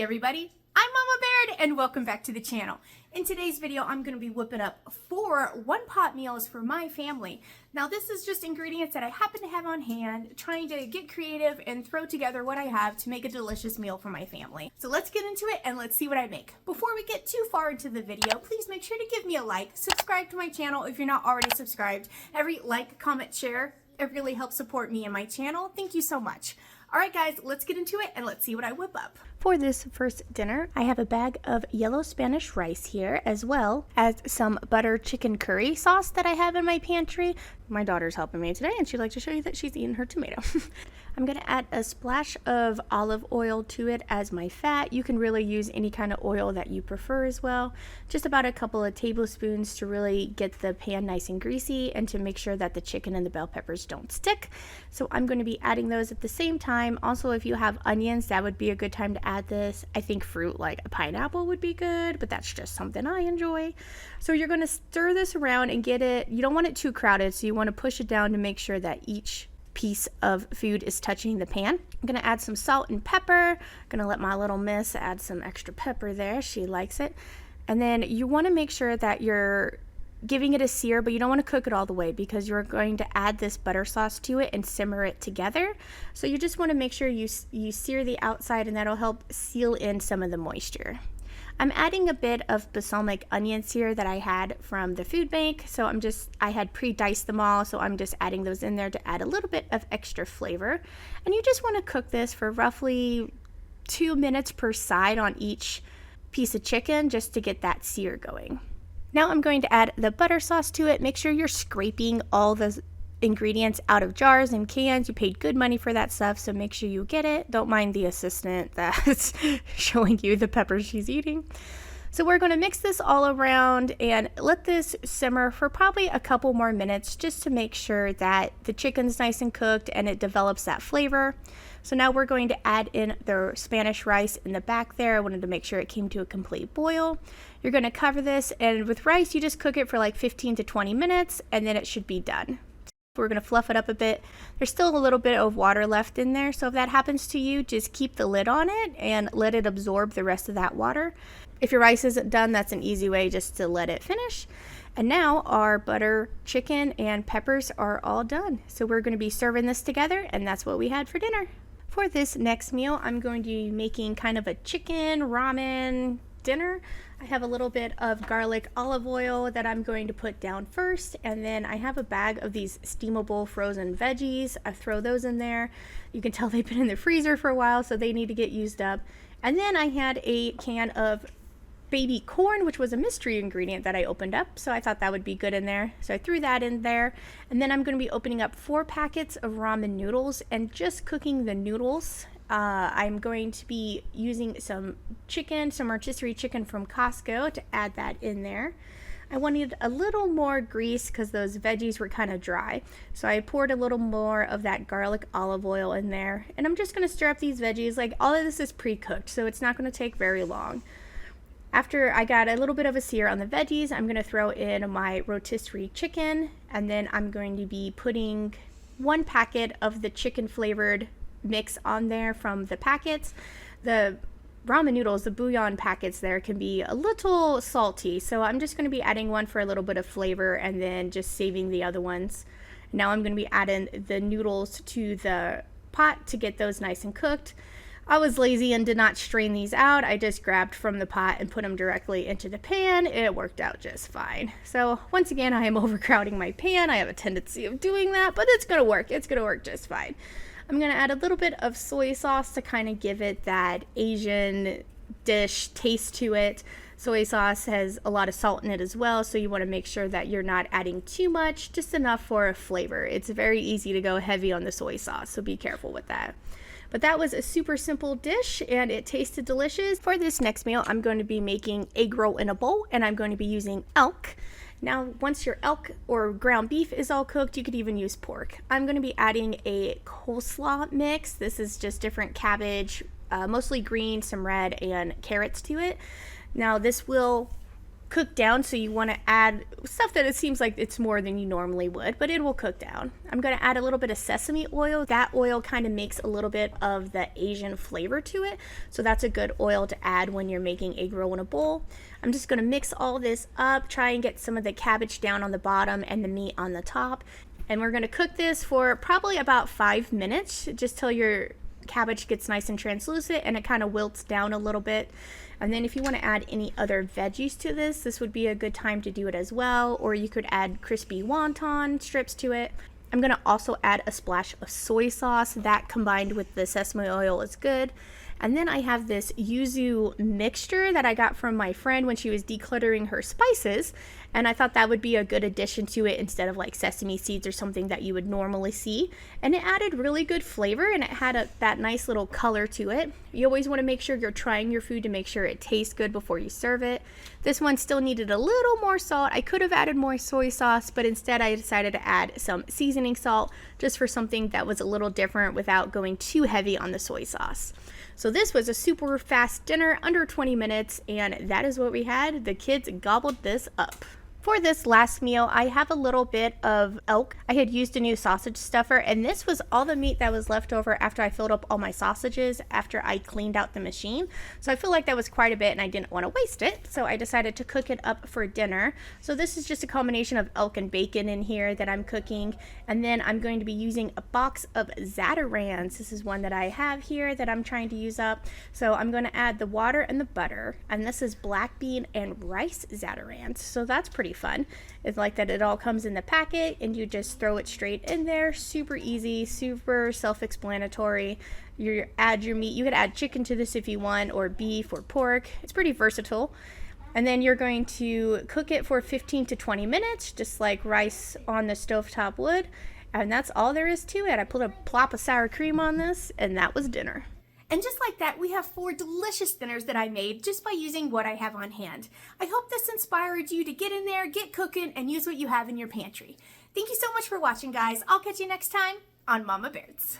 Hey everybody, I'm Mama Baird and welcome back to the channel. In today's video, I'm going to be whipping up 4 one-pot meals for my family. Now this is just ingredients that I happen to have on hand, trying to get creative and throw together what I have to make a delicious meal for my family. So let's get into it and let's see what I make. Before we get too far into the video, please make sure to give me a like, subscribe to my channel if you're not already subscribed. Every like, comment, share, it really helps support me and my channel. Thank you so much. Alright guys, let's get into it and let's see what I whip up. For this first dinner, I have a bag of yellow Spanish rice here, as well as some butter chicken curry sauce that I have in my pantry. My daughter's helping me today and she'd like to show you that she's eating her tomato. I'm going to add a splash of olive oil to it as my fat. You can really use any kind of oil that you prefer as well. Just about a couple of tablespoons to really get the pan nice and greasy and to make sure that the chicken and the bell peppers don't stick. So I'm going to be adding those at the same time. Also, if you have onions, that would be a good time to add this. I think fruit like a pineapple would be good, but that's just something I enjoy. So you're going to stir this around and get it. You don't want it too crowded, so you want to push it down to make sure that each piece of food is touching the pan. I'm going to add some salt and pepper. I'm going to let my little miss add some extra pepper there. She likes it. And then you want to make sure that you're giving it a sear, but you don't want to cook it all the way because you're going to add this butter sauce to it and simmer it together. So you just want to make sure you sear the outside, and that'll help seal in some of the moisture. I'm adding a bit of balsamic onions here that I had from the food bank. So I had pre-diced them all, so I'm just adding those in there to add a little bit of extra flavor. And you just want to cook this for roughly 2 minutes per side on each piece of chicken just to get that sear going. Now I'm going to add the butter sauce to it. Make sure you're scraping all the ingredients out of jars and cans. You paid good money for that stuff, so make sure you get it. Don't mind the assistant that's showing you the peppers she's eating. So we're going to mix this all around and let this simmer for probably a couple more minutes just to make sure that the chicken's nice and cooked and it develops that flavor. So now we're going to add in the Spanish rice in the back there. I wanted to make sure it came to a complete boil. You're going to cover this, and with rice you just cook it for like 15 to 20 minutes and then it should be done. We're going to fluff it up a bit. There's still a little bit of water left in there, so if that happens to you, just keep the lid on it and let it absorb the rest of that water. If your rice isn't done, that's an easy way just to let it finish. And now our butter chicken and peppers are all done. So we're going to be serving this together, and that's what we had for dinner. For this next meal, I'm going to be making kind of a chicken ramen dinner. I have a little bit of garlic olive oil that I'm going to put down first, and then I have a bag of these steamable frozen veggies. I throw those in there. You can tell they've been in the freezer for a while, so they need to get used up. And then I had a can of baby corn, which was a mystery ingredient that I opened up, so I thought that would be good in there. So I threw that in there, and then I'm going to be opening up 4 packets of ramen noodles and just cooking the noodles. I'm going to be using some chicken, some rotisserie chicken from Costco, to add that in there. I wanted a little more grease because those veggies were kind of dry. So I poured a little more of that garlic olive oil in there. And I'm just going to stir up these veggies. Like, all of this is pre-cooked, so it's not going to take very long. After I got a little bit of a sear on the veggies, I'm going to throw in my rotisserie chicken. And then I'm going to be putting 1 packet of the chicken flavored mix on there from the packets. The ramen noodles, the bouillon packets there, can be a little salty, so I'm just going to be adding 1 for a little bit of flavor and then just saving the other ones. Now I'm going to be adding the noodles to the pot to get those nice and cooked. I was lazy and did not strain these out. I just grabbed from the pot and put them directly into the pan. It worked out just fine. So once again, I am overcrowding my pan. I have a tendency of doing that, but it's going to work. It's going to work just fine. I'm going to add a little bit of soy sauce to kind of give it that Asian dish taste to it. Soy sauce has a lot of salt in it as well, so you want to make sure that you're not adding too much, just enough for a flavor. It's very easy to go heavy on the soy sauce, so be careful with that. But that was a super simple dish, and it tasted delicious. For this next meal, I'm going to be making egg roll in a bowl, and I'm going to be using elk. Now, once your elk or ground beef is all cooked, you could even use pork. I'm going to be adding a coleslaw mix. This is just different cabbage, mostly green, some red, and carrots to it. Now, this will cook down, so you want to add stuff that it seems like it's more than you normally would, but it will cook down. I'm going to add a little bit of sesame oil. That oil kind of makes a little bit of the Asian flavor to it, so that's a good oil to add when you're making egg roll in a bowl. I'm just going to mix all this up, try and get some of the cabbage down on the bottom and the meat on the top. And we're going to cook this for probably about 5 minutes, just till your cabbage gets nice and translucent and it kind of wilts down a little bit. And then if you want to add any other veggies to this, this would be a good time to do it as well. Or you could add crispy wonton strips to it. I'm going to also add a splash of soy sauce. That combined with the sesame oil is good. And then I have this yuzu mixture that I got from my friend when she was decluttering her spices. And I thought that would be a good addition to it instead of like sesame seeds or something that you would normally see. And it added really good flavor, and it had that nice little color to it. You always want to make sure you're trying your food to make sure it tastes good before you serve it. This one still needed a little more salt. I could have added more soy sauce, but instead I decided to add some seasoning salt just for something that was a little different without going too heavy on the soy sauce. So this was a super fast dinner, under 20 minutes, and that is what we had. The kids gobbled this up. For this last meal, I have a little bit of elk. I had used a new sausage stuffer, and this was all the meat that was left over after I filled up all my sausages after I cleaned out the machine. So I feel like that was quite a bit, and I didn't want to waste it, so I decided to cook it up for dinner. So this is just a combination of elk and bacon in here that I'm cooking, and then I'm going to be using a box of Zatarans. This is one that I have here that I'm trying to use up. So I'm going to add the water and the butter, and this is black bean and rice Zatarans. So that's pretty fun. It's like that it all comes in the packet and you just throw it straight in there. Super easy, super self-explanatory. You add your meat. You could add chicken to this if you want, or beef or pork. It's pretty versatile. And then you're going to cook it for 15 to 20 minutes, just like rice on the stovetop would. And that's all there is to it. I put a plop of sour cream on this, and that was dinner. And just like that, we have 4 delicious dinners that I made just by using what I have on hand. I hope this inspired you to get in there, get cooking, and use what you have in your pantry. Thank you so much for watching, guys. I'll catch you next time on Mama Baird's.